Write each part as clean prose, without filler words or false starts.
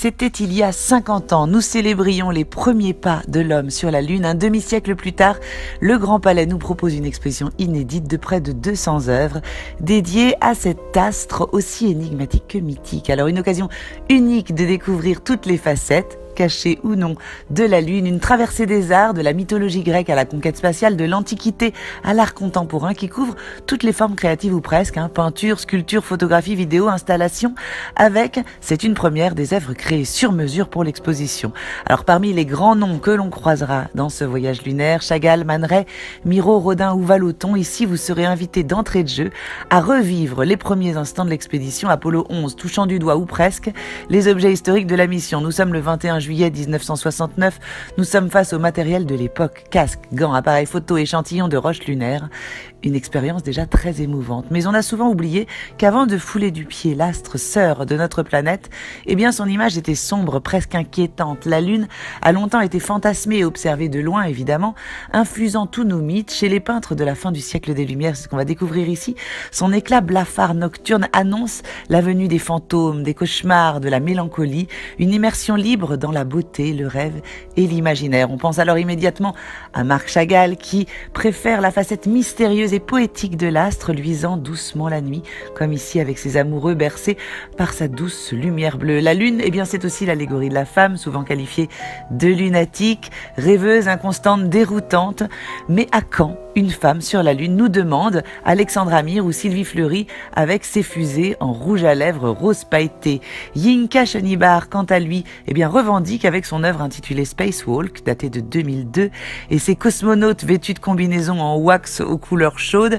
C'était il y a 50 ans. Nous célébrions les premiers pas de l'homme sur la Lune. Un demi-siècle plus tard, le Grand Palais nous propose une exposition inédite de près de 200 œuvres dédiées à cet astre aussi énigmatique que mythique. Alors une occasion unique de découvrir toutes les facettes, cachée ou non, de la Lune, une traversée des arts, de la mythologie grecque à la conquête spatiale, de l'Antiquité à l'art contemporain qui couvre toutes les formes créatives ou presque, peinture, sculpture, photographie, vidéo, installation, avec, c'est une première, des œuvres créées sur mesure pour l'exposition. Alors parmi les grands noms que l'on croisera dans ce voyage lunaire, Chagall, Man Ray, Miro, Rodin ou Vallotton, ici vous serez invité d'entrée de jeu à revivre les premiers instants de l'expédition Apollo 11, touchant du doigt ou presque les objets historiques de la mission. Nous sommes le 21 juillet 1969, nous sommes face au matériel de l'époque, casques, gants, appareils photo, échantillons de roches lunaires, une expérience déjà très émouvante. Mais on a souvent oublié qu'avant de fouler du pied l'astre sœur de notre planète, eh bien son image était sombre, presque inquiétante. La Lune a longtemps été fantasmée et observée de loin, évidemment, infusant tous nos mythes. Chez les peintres de la fin du siècle des Lumières, c'est ce qu'on va découvrir ici, son éclat blafard nocturne annonce la venue des fantômes, des cauchemars, de la mélancolie, une immersion libre dans la beauté, le rêve et l'imaginaire. On pense alors immédiatement à Marc Chagall qui préfère la facette mystérieuse et poétique de l'astre luisant doucement la nuit, comme ici avec ses amoureux bercés par sa douce lumière bleue. La Lune, eh bien c'est aussi l'allégorie de la femme, souvent qualifiée de lunatique, rêveuse, inconstante, déroutante. Mais à quand une femme sur la Lune, nous demande Alexandra Mir ou Sylvie Fleury avec ses fusées en rouge à lèvres rose pailleté. Yinka Shonibar, quant à lui, eh bien revendique avec son œuvre intitulée Spacewalk, datée de 2002, et ses cosmonautes vêtus de combinaisons en wax aux couleurs chaudes,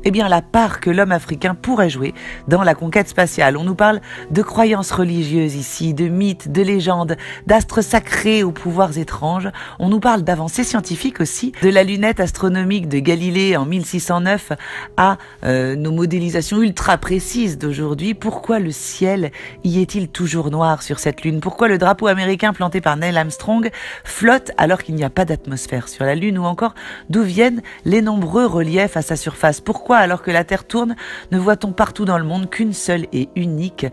eh bien la part que l'homme africain pourrait jouer dans la conquête spatiale. On nous parle de croyances religieuses ici, de mythes, de légendes, d'astres sacrés aux pouvoirs étranges. On nous parle d'avancées scientifiques aussi, de la lunette astronomique de Galilée en 1609 à nos modélisations ultra précises d'aujourd'hui. Pourquoi le ciel y est-il toujours noir sur cette Lune? Pourquoi le drapeau américain planté par Neil Armstrong flotte alors qu'il n'y a pas d'atmosphère sur la Lune? Ou encore, d'où viennent les nombreux reliefs à sa surface? Pourquoi, alors que la Terre tourne, ne voit-on partout dans le monde qu'une seule et unique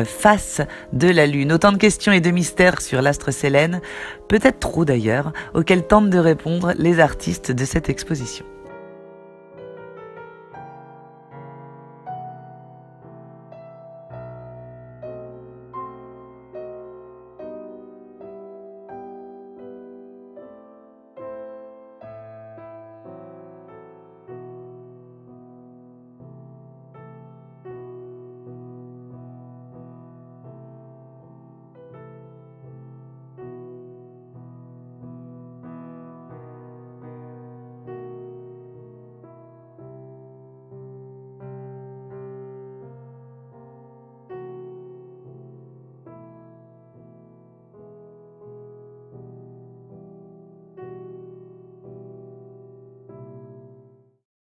face de la Lune? Autant de questions et de mystères sur l'astre Sélène, peut-être trop d'ailleurs, auxquels tentent de répondre les artistes de cette exposition.